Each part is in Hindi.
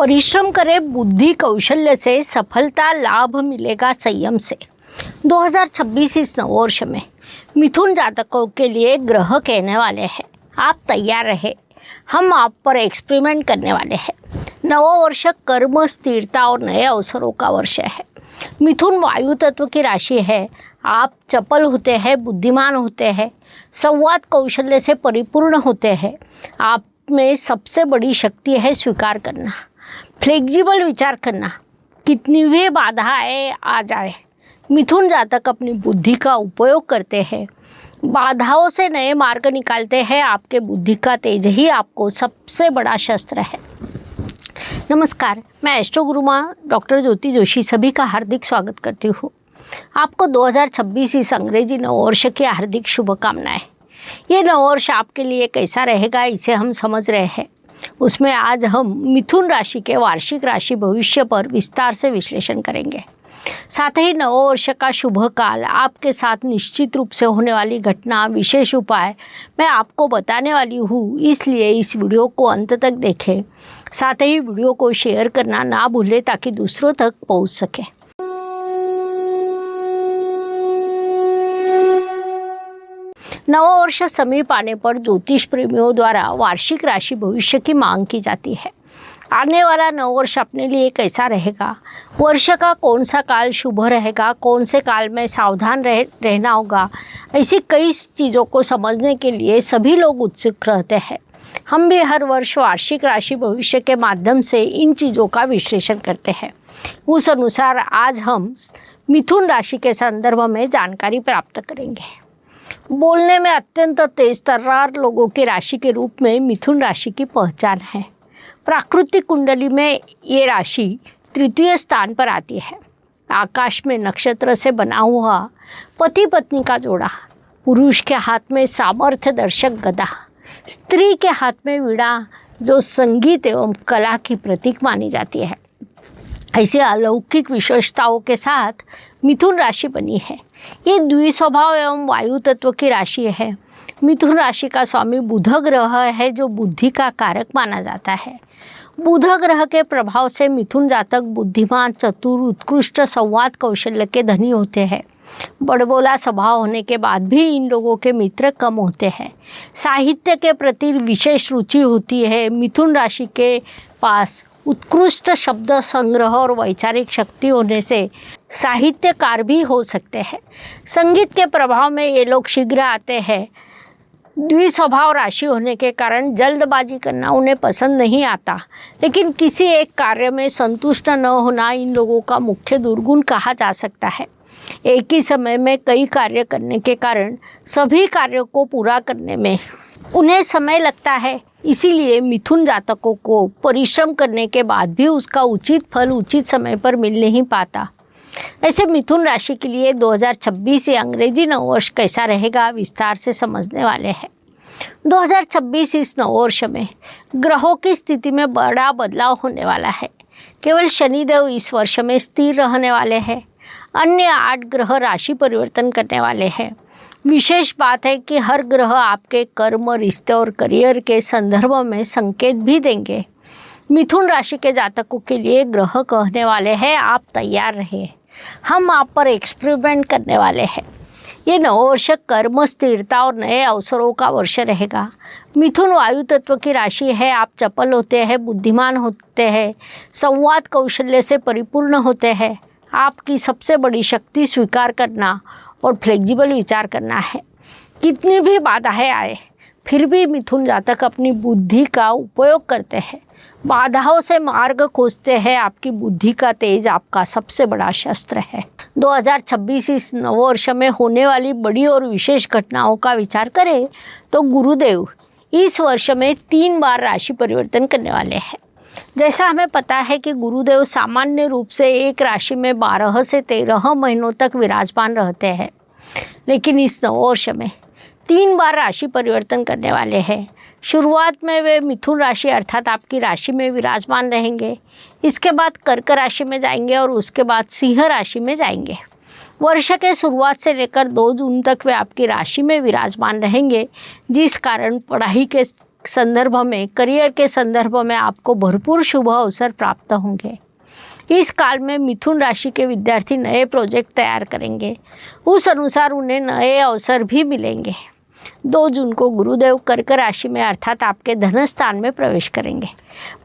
परिश्रम करें बुद्धि कौशल्य से, सफलता लाभ मिलेगा संयम से। 2026 इस नववर्ष में मिथुन जातकों के लिए ग्रह कहने वाले हैं, आप तैयार रहे, हम आप पर एक्सपेरिमेंट करने वाले हैं। नववर्ष कर्म, स्थिरता और नए अवसरों का वर्ष है। मिथुन वायु तत्व की राशि है। आप चपल होते हैं, बुद्धिमान होते हैं, संवाद कौशल्य से परिपूर्ण होते हैं। आप में सबसे बड़ी शक्ति है स्वीकार करना, फ्लेक्सिबल विचार करना। कितनी भी बाधाएं आ जाए, मिथुन जातक अपनी बुद्धि का उपयोग करते हैं, बाधाओं से नए मार्ग निकालते हैं। आपके बुद्धि का तेज ही आपको सबसे बड़ा शस्त्र है। नमस्कार, मैं एस्ट्रो गुरु माँ डॉक्टर ज्योति जोशी सभी का हार्दिक स्वागत करती हूँ। आपको 2026 इस अंग्रेजी नववर्ष की हार्दिक शुभकामनाएं। ये नववर्ष आपके लिए कैसा रहेगा इसे हम समझ रहे हैं। उसमें आज हम मिथुन राशि के वार्षिक राशि भविष्य पर विस्तार से विश्लेषण करेंगे। साथ ही नववर्ष का शुभ काल, आपके साथ निश्चित रूप से होने वाली घटना, विशेष उपाय मैं आपको बताने वाली हूँ, इसलिए इस वीडियो को अंत तक देखें। साथ ही वीडियो को शेयर करना ना भूलें ताकि दूसरों तक पहुँच सके। नववर्ष समीप आने पर ज्योतिष प्रेमियों द्वारा वार्षिक राशि भविष्य की मांग की जाती है। आने वाला नववर्ष अपने लिए कैसा रहेगा, वर्ष का कौन सा काल शुभ रहेगा, कौन से काल में सावधान रहना होगा, ऐसी कई चीज़ों को समझने के लिए सभी लोग उत्सुक रहते हैं। हम भी हर वर्ष वार्षिक राशि भविष्य के माध्यम से इन चीज़ों का विश्लेषण करते हैं। उस अनुसार आज हम मिथुन राशि के संदर्भ में जानकारी प्राप्त करेंगे। बोलने में अत्यंत तेज तर्रार लोगों की राशि के रूप में मिथुन राशि की पहचान है। प्राकृतिक कुंडली में ये राशि तृतीय स्थान पर आती है। आकाश में नक्षत्र से बना हुआ पति पत्नी का जोड़ा, पुरुष के हाथ में सामर्थ्य दर्शक गदा, स्त्री के हाथ में वीणा, जो संगीत एवं कला की प्रतीक मानी जाती है। ऐसी अलौकिक विशेषताओं के साथ मिथुन राशि बनी है। ये द्विस्वभाव एवं वायु तत्व की राशि है। मिथुन राशि का स्वामी बुध ग्रह है, जो बुद्धि का कारक माना जाता है। बुध ग्रह के प्रभाव से मिथुन जातक बुद्धिमान, चतुर, उत्कृष्ट संवाद कौशल्य के धनी होते हैं। बड़बोला स्वभाव होने के बाद भी इन लोगों के मित्र कम होते हैं। साहित्य के प्रति विशेष रुचि होती है। मिथुन राशि के पास उत्कृष्ट शब्द संग्रह और वैचारिक शक्ति होने से साहित्यकार भी हो सकते हैं। संगीत के प्रभाव में ये लोग शीघ्र आते हैं। द्विस्वभाव राशि होने के कारण जल्दबाजी करना उन्हें पसंद नहीं आता, लेकिन किसी एक कार्य में संतुष्ट न होना इन लोगों का मुख्य दुर्गुण कहा जा सकता है। एक ही समय में कई कार्य करने के कारण सभी कार्यों को पूरा करने में उन्हें समय लगता है। इसीलिए मिथुन जातकों को परिश्रम करने के बाद भी उसका उचित फल उचित समय पर मिल नहीं पाता। ऐसे मिथुन राशि के लिए 2026 ये अंग्रेजी नववर्ष कैसा रहेगा विस्तार से समझने वाले हैं। 2026 इस नववर्ष में ग्रहों की स्थिति में बड़ा बदलाव होने वाला है। केवल शनिदेव इस वर्ष में स्थिर रहने वाले हैं। अन्य 8 ग्रह राशि परिवर्तन करने वाले हैं। विशेष बात है कि हर ग्रह आपके कर्म, रिश्ते और करियर के संदर्भ में संकेत भी देंगे। मिथुन राशि के जातकों के लिए ग्रह कहने वाले हैं, आप तैयार रहे, हम आप पर एक्सपेरिमेंट करने वाले हैं। ये नववर्ष कर्म, स्थिरता और नए अवसरों का वर्ष रहेगा। मिथुन वायु तत्व की राशि है। आप चपल होते हैं, बुद्धिमान होते हैं, संवाद कौशल्य से परिपूर्ण होते हैं। आपकी सबसे बड़ी शक्ति स्वीकार करना और फ्लेक्सिबल विचार करना है। कितनी भी बाधाएं आए, फिर भी मिथुन जातक अपनी बुद्धि का उपयोग करते हैं, बाधाओं से मार्ग खोजते हैं। आपकी बुद्धि का तेज आपका सबसे बड़ा शस्त्र है। 2026 इस नववर्ष में होने वाली बड़ी और विशेष घटनाओं का विचार करें तो गुरुदेव इस वर्ष में 3 बार राशि परिवर्तन करने वाले हैं। जैसा हमें पता है कि गुरुदेव सामान्य रूप से एक राशि में 12 से 13 महीनों तक विराजमान रहते हैं, लेकिन इस नववर्ष में 3 बार राशि परिवर्तन करने वाले हैं। शुरुआत में वे मिथुन राशि अर्थात आपकी राशि में विराजमान रहेंगे, इसके बाद कर्क राशि में जाएंगे और उसके बाद सिंह राशि में जाएंगे। वर्ष के शुरुआत से लेकर 2 जून तक वे आपकी राशि में विराजमान रहेंगे, जिस कारण पढ़ाई के संदर्भ में, करियर के संदर्भ में आपको भरपूर शुभ अवसर प्राप्त होंगे। इस काल में मिथुन राशि के विद्यार्थी नए प्रोजेक्ट तैयार करेंगे, उस अनुसार उन्हें नए अवसर भी मिलेंगे। 2 जून को गुरुदेव कर्क राशि में अर्थात आपके धन स्थान में प्रवेश करेंगे।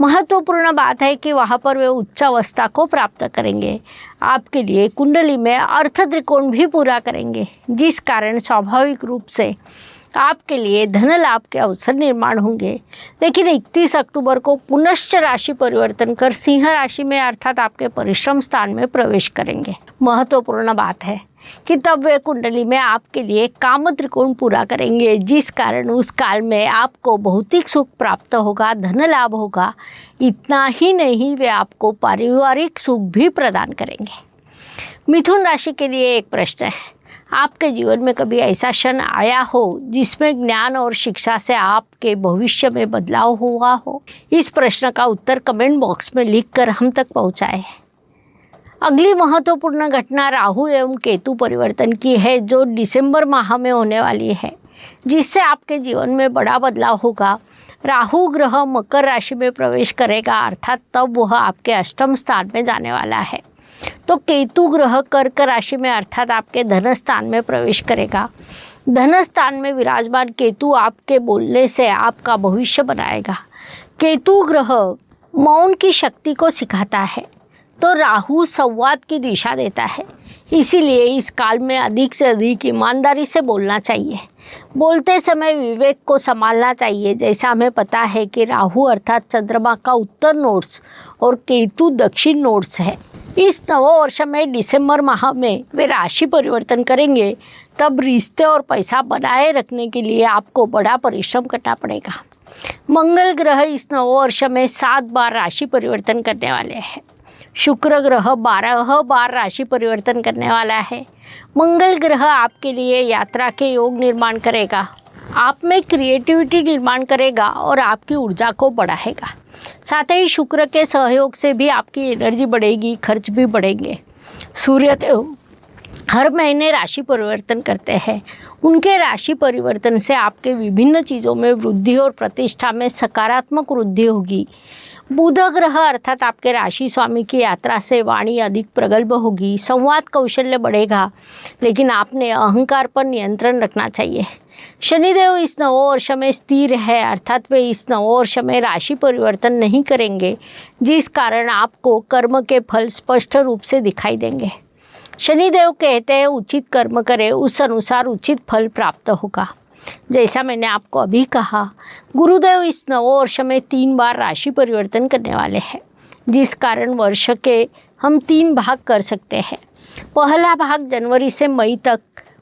महत्वपूर्ण बात है कि वहाँ पर वे उच्च अवस्था को प्राप्त करेंगे। आपके लिए कुंडली में अर्थ त्रिकोण भी पूरा करेंगे, जिस कारण स्वाभाविक रूप से आपके लिए धन लाभ के अवसर निर्माण होंगे। लेकिन 31 अक्टूबर को पुनश्च राशि परिवर्तन कर सिंह राशि में अर्थात आपके परिश्रम स्थान में प्रवेश करेंगे। महत्वपूर्ण बात है कि तब वे कुंडली में आपके लिए काम त्रिकोण पूरा करेंगे, जिस कारण उस काल में आपको भौतिक सुख प्राप्त होगा, धन लाभ होगा। इतना ही नहीं, वे आपको पारिवारिक सुख भी प्रदान करेंगे। मिथुन राशि के लिए एक प्रश्न है, आपके जीवन में कभी ऐसा क्षण आया हो जिसमें ज्ञान और शिक्षा से आपके भविष्य में बदलाव हुआ हो? इस प्रश्न का उत्तर कमेंट बॉक्स में लिखकर हम तक पहुंचाएं। अगली महत्वपूर्ण घटना राहु एवं केतु परिवर्तन की है, जो दिसंबर माह में होने वाली है, जिससे आपके जीवन में बड़ा बदलाव होगा। राहु ग्रह मकर राशि में प्रवेश करेगा, अर्थात तब वह आपके अष्टम स्थान में जाने वाला है। तो केतु ग्रह कर्क राशि में अर्थात आपके धन स्थान में प्रवेश करेगा। धन स्थान में विराजमान केतु आपके बोलने से आपका भविष्य बनाएगा। केतु ग्रह मौन की शक्ति को सिखाता है, तो राहु संवाद की दिशा देता है। इसीलिए इस काल में अधिक से अधिक ईमानदारी से बोलना चाहिए। बोलते समय विवेक को संभालना चाहिए। जैसा हमें पता है कि राहु अर्थात चंद्रमा का उत्तर नोड्स और केतु दक्षिण नोड्स है। इस नववर्ष में दिसंबर माह में वे राशि परिवर्तन करेंगे, तब रिश्ते और पैसा बनाए रखने के लिए आपको बड़ा परिश्रम करना पड़ेगा। मंगल ग्रह इस नववर्ष में 7 बार राशि परिवर्तन करने वाले हैं। शुक्र ग्रह 12 बार राशि परिवर्तन करने वाला है। मंगल ग्रह आपके लिए यात्रा के योग निर्माण करेगा, आप में क्रिएटिविटी निर्माण करेगा और आपकी ऊर्जा को बढ़ाएगा। साथ ही शुक्र के सहयोग से भी आपकी एनर्जी बढ़ेगी, खर्च भी बढ़ेंगे। सूर्यदेव हर महीने राशि परिवर्तन करते हैं। उनके राशि परिवर्तन से आपके विभिन्न चीज़ों में वृद्धि और प्रतिष्ठा में सकारात्मक वृद्धि होगी। बुध ग्रह अर्थात आपके राशि स्वामी की यात्रा से वाणी अधिक प्रगल्भ होगी, संवाद कौशल्य बढ़ेगा, लेकिन आपने अहंकार पर नियंत्रण रखना चाहिए। शनिदेव इस नववर्ष में स्थिर है, अर्थात वे इस नववर्ष में राशि परिवर्तन नहीं करेंगे, जिस कारण आपको कर्म के फल स्पष्ट रूप से दिखाई देंगे। शनिदेव कहते हैं उचित कर्म करें, उस अनुसार उचित फल प्राप्त होगा। जैसा मैंने आपको अभी कहा, गुरुदेव इस नववर्ष में 3 बार राशि परिवर्तन करने वाले हैं, जिस कारण वर्ष के हम 3 भाग कर सकते हैं। पहला भाग जनवरी से मई तक,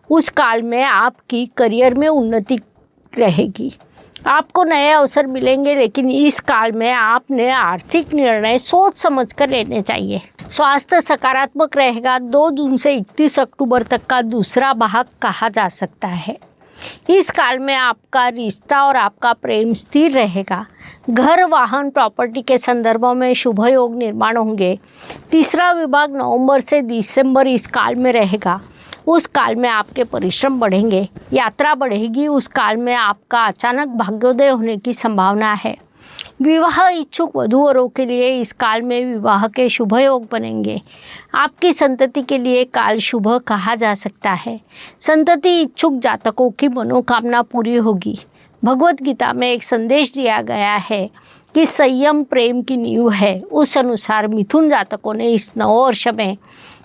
उस काल में आपकी करियर में उन्नति रहेगी, आपको नए अवसर मिलेंगे, लेकिन इस काल में आपने आर्थिक निर्णय सोच समझकर लेने चाहिए। स्वास्थ्य सकारात्मक रहेगा। 2 जून से 31 अक्टूबर तक का दूसरा भाग कहा जा सकता है। इस काल में आपका रिश्ता और आपका प्रेम स्थिर रहेगा। घर, वाहन, प्रॉपर्टी के संदर्भों में शुभ योग निर्माण होंगे। तीसरा विभाग नवंबर से दिसंबर इस काल में रहेगा। उस काल में आपके परिश्रम बढ़ेंगे, यात्रा बढ़ेगी। उस काल में आपका अचानक भाग्योदय होने की संभावना है। विवाह इच्छुक वधूवरों के लिए इस काल में विवाह के शुभ योग बनेंगे। आपकी संतति के लिए काल शुभ कहा जा सकता है। संतति इच्छुक जातकों की मनोकामना पूरी होगी। भगवत गीता में एक संदेश दिया गया है कि संयम प्रेम की नींव है। उस अनुसार मिथुन जातकों ने इस नववर्ष में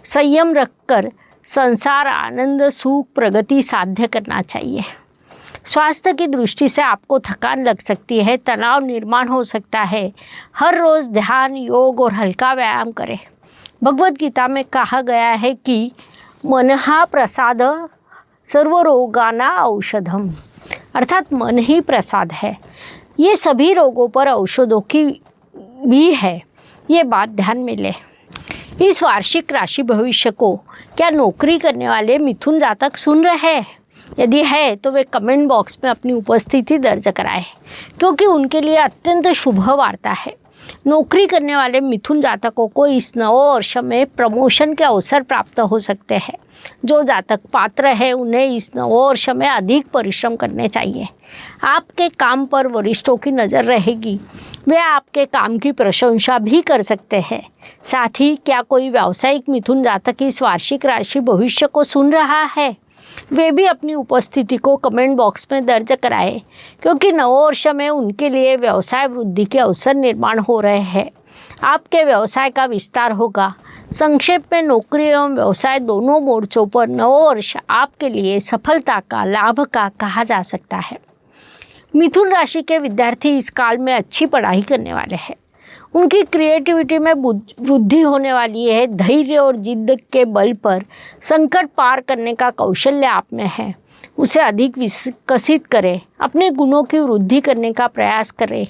संयम रखकर संसार, आनंद, सुख, प्रगति साध्य करना चाहिए। स्वास्थ्य की दृष्टि से आपको थकान लग सकती है, तनाव निर्माण हो सकता है। हर रोज़ ध्यान, योग और हल्का व्यायाम करें। भगवत गीता में कहा गया है कि मनहा प्रसाद सर्वरोगाना औषधम, अर्थात मन ही प्रसाद है। ये सभी रोगों पर औषधों की भी है, ये बात ध्यान में लें। इस वार्षिक राशि भविष्य को क्या नौकरी करने वाले मिथुन जातक सुन रहे हैं? यदि है तो वे कमेंट बॉक्स में अपनी उपस्थिति दर्ज कराएं, क्योंकि उनके लिए अत्यंत शुभ वार्ता है। नौकरी करने वाले मिथुन जातकों को इस नववर्ष में प्रमोशन के अवसर प्राप्त हो सकते हैं। जो जातक पात्र है उन्हें इस नववर्ष में अधिक परिश्रम करने चाहिए। आपके काम पर वरिष्ठों की नज़र रहेगी, वे आपके काम की प्रशंसा भी कर सकते हैं। साथ ही क्या कोई व्यावसायिक मिथुन जातक इस वार्षिक राशि भविष्य को सुन रहा है, वे भी अपनी उपस्थिति को कमेंट बॉक्स में दर्ज कराएं, क्योंकि नववर्ष में उनके लिए व्यवसाय वृद्धि के अवसर निर्माण हो रहे हैं। आपके व्यवसाय का विस्तार होगा। संक्षेप में नौकरी एवं व्यवसाय दोनों मोर्चों पर नववर्ष आपके लिए सफलता का, लाभ का कहा जा सकता है। मिथुन राशि के विद्यार्थी इस काल में अच्छी पढ़ाई करने वाले हैं। उनकी क्रिएटिविटी में वृद्धि होने वाली है। धैर्य और जिद्द के बल पर संकट पार करने का कौशल्य आप में है। उसे अधिक विकसित करें, अपने गुणों की वृद्धि करने का प्रयास करें।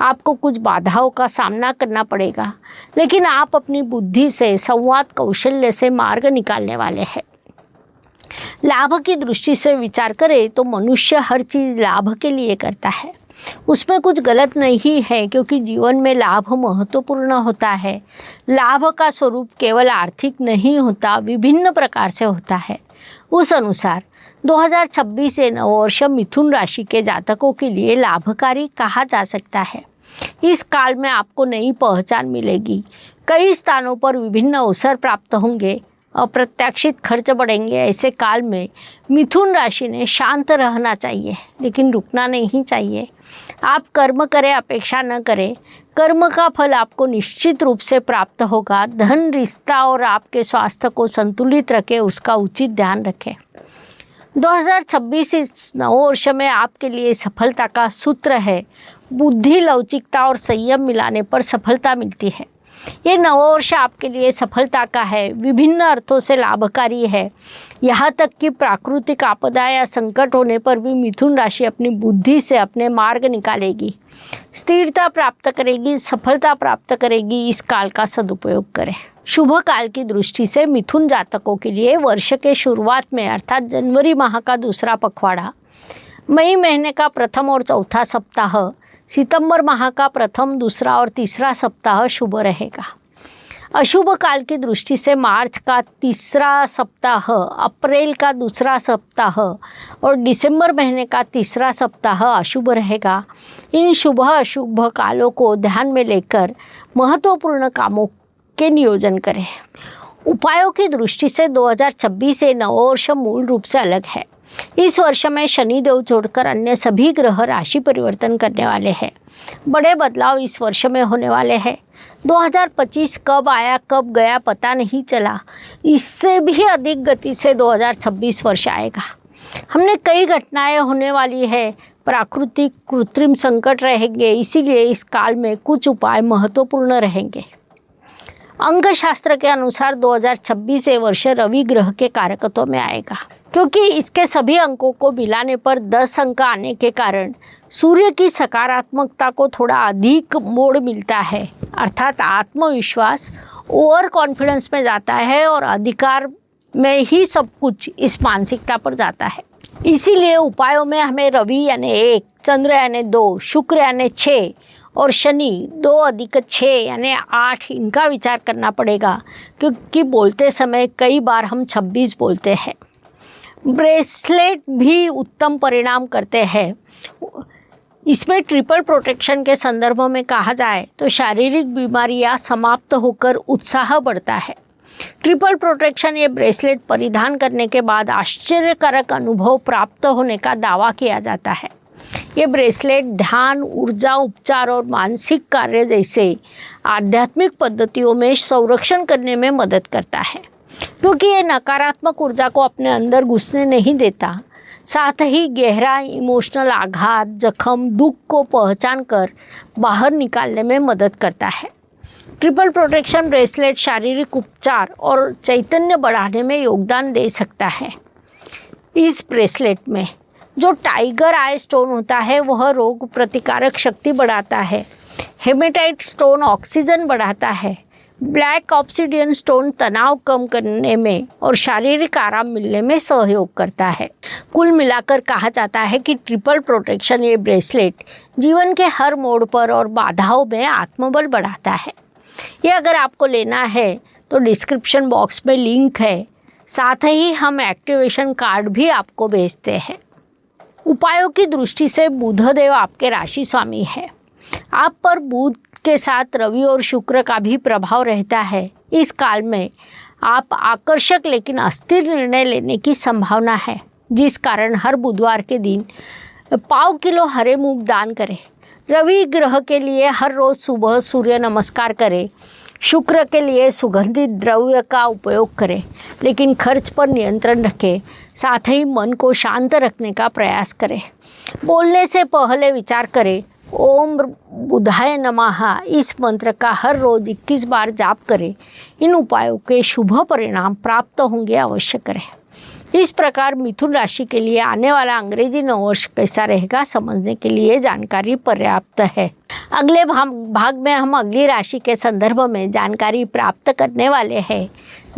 आपको कुछ बाधाओं का सामना करना पड़ेगा, लेकिन आप अपनी बुद्धि से, संवाद कौशल्य से मार्ग निकालने वाले हैं। लाभ की दृष्टि से विचार करें तो मनुष्य हर चीज़ लाभ के लिए करता है। उसमें कुछ गलत नहीं है, क्योंकि जीवन में लाभ महत्वपूर्ण होता है। लाभ का स्वरूप केवल आर्थिक नहीं होता, विभिन्न प्रकार से होता है। उस अनुसार 2026 से नववर्ष मिथुन राशि के जातकों के लिए लाभकारी कहा जा सकता है। इस काल में आपको नई पहचान मिलेगी। कई स्थानों पर विभिन्न अवसर प्राप्त होंगे। अप्रत्याशित खर्च बढ़ेंगे। ऐसे काल में मिथुन राशि ने शांत रहना चाहिए, लेकिन रुकना नहीं चाहिए। आप कर्म करें, अपेक्षा न करें। कर्म का फल आपको निश्चित रूप से प्राप्त होगा। धन, रिश्ता और आपके स्वास्थ्य को संतुलित रखें, उसका उचित ध्यान रखें। 2026 इस नववर्ष में आपके लिए सफलता का सूत्र है। बुद्धि, लवचिकता और संयम मिलाने पर सफलता मिलती है। ये नववर्ष आपके लिए सफलता का है, विभिन्न अर्थों से लाभकारी है। यहाँ तक कि प्राकृतिक आपदा या संकट होने पर भी मिथुन राशि अपनी बुद्धि से अपने मार्ग निकालेगी, स्थिरता प्राप्त करेगी, सफलता प्राप्त करेगी। इस काल का सदुपयोग करें। शुभ काल की दृष्टि से मिथुन जातकों के लिए वर्ष के शुरुआत में अर्थात जनवरी माह का दूसरा पखवाड़ा, मई महीने का प्रथम और चौथा सप्ताह, सितंबर माह का प्रथम, दूसरा और तीसरा सप्ताह शुभ रहेगा। अशुभ काल की दृष्टि से मार्च का तीसरा सप्ताह, अप्रैल का दूसरा सप्ताह और दिसंबर महीने का तीसरा सप्ताह अशुभ रहेगा। इन शुभ अशुभ कालों को ध्यान में लेकर महत्वपूर्ण कामों के नियोजन करें। उपायों की दृष्टि से 2026 से नववर्ष मूल रूप से अलग है। इस वर्ष में शनिदेव छोड़कर अन्य सभी ग्रह राशि परिवर्तन करने वाले हैं। बड़े बदलाव इस वर्ष में होने वाले हैं। 2025 कब आया कब गया पता नहीं चला। इससे भी अधिक गति से 2026 वर्ष आएगा। हमने कई घटनाएं होने वाली है। प्राकृतिक कृत्रिम संकट रहेंगे, इसीलिए इस काल में कुछ उपाय महत्वपूर्ण रहेंगे। अंक शास्त्र के अनुसार 2026 ये वर्ष रवि ग्रह के कारकत्व में आएगा, क्योंकि इसके सभी अंकों को मिलाने पर 10 अंक आने के कारण सूर्य की सकारात्मकता को थोड़ा अधिक मोड़ मिलता है, अर्थात आत्मविश्वास, ओवर कॉन्फिडेंस में जाता है और अधिकार में ही सब कुछ इस मानसिकता पर जाता है। इसीलिए उपायों में हमें रवि यानी 1, चंद्र यानी 2, शुक्र यानी 6 और शनि 2 अधिक 6 यानी 8 इनका विचार करना पड़ेगा, क्योंकि बोलते समय कई बार हम 26 बोलते हैं। ब्रेसलेट भी उत्तम परिणाम करते हैं। इसमें ट्रिपल प्रोटेक्शन के संदर्भ में कहा जाए तो शारीरिक बीमारियां समाप्त होकर उत्साह बढ़ता है। ट्रिपल प्रोटेक्शन ये ब्रेसलेट परिधान करने के बाद आश्चर्यकारक अनुभव प्राप्त होने का दावा किया जाता है। ये ब्रेसलेट ध्यान, ऊर्जा, उपचार और मानसिक कार्य जैसे आध्यात्मिक पद्धतियों में संरक्षण करने में मदद करता है, क्योंकि ये नकारात्मक ऊर्जा को अपने अंदर घुसने नहीं देता। साथ ही गहरा इमोशनल आघात, जख्म, दुख को पहचान कर बाहर निकालने में मदद करता है। ट्रिपल प्रोटेक्शन ब्रेसलेट शारीरिक उपचार और चैतन्य बढ़ाने में योगदान दे सकता है। इस ब्रेसलेट में जो टाइगर आई स्टोन होता है वह रोग प्रतिकारक शक्ति बढ़ाता है। हेमेटाइट स्टोन ऑक्सीजन बढ़ाता है। ब्लैक ऑब्सिडियन स्टोन तनाव कम करने में और शारीरिक आराम मिलने में सहयोग करता है। कुल मिलाकर कहा जाता है कि ट्रिपल प्रोटेक्शन ये ब्रेसलेट जीवन के हर मोड़ पर और बाधाओं में आत्मबल बढ़ाता है। ये अगर आपको लेना है तो डिस्क्रिप्शन बॉक्स में लिंक है, साथ ही हम एक्टिवेशन कार्ड भी आपको भेजते हैं। उपायों की दृष्टि से बुधदेव आपके राशि स्वामी है। आप पर बुध के साथ रवि और शुक्र का भी प्रभाव रहता है। इस काल में आप आकर्षक लेकिन अस्थिर निर्णय लेने की संभावना है, जिस कारण हर बुधवार के दिन 1/4 किलो हरे मूंग दान करें। रवि ग्रह के लिए हर रोज़ सुबह सूर्य नमस्कार करें। शुक्र के लिए सुगंधित द्रव्य का उपयोग करें, लेकिन खर्च पर नियंत्रण रखें। साथ ही मन को शांत रखने का प्रयास करें। बोलने से पहले विचार करें। ओम बुधाय नमः इस मंत्र का हर रोज़ 21 बार जाप करें। इन उपायों के शुभ परिणाम प्राप्त होंगे, अवश्य करें। इस प्रकार मिथुन राशि के लिए आने वाला अंग्रेजी नववर्ष कैसा रहेगा समझने के लिए जानकारी पर्याप्त है। अगले भाग में हम अगली राशि के संदर्भ में जानकारी प्राप्त करने वाले हैं।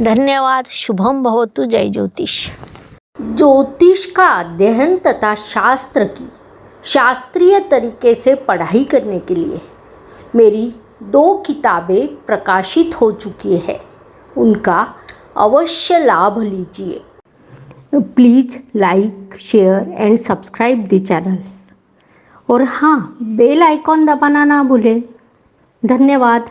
धन्यवाद। शुभम भवतु। जय ज्योतिष। ज्योतिष का अध्ययन तथा शास्त्र की शास्त्रीय तरीके से पढ़ाई करने के लिए मेरी 2 किताबें प्रकाशित हो चुकी है, उनका अवश्य लाभ लीजिए। Please like, share and subscribe the channel, और हाँ, बेल आइकॉन दबाना ना भूलें। धन्यवाद।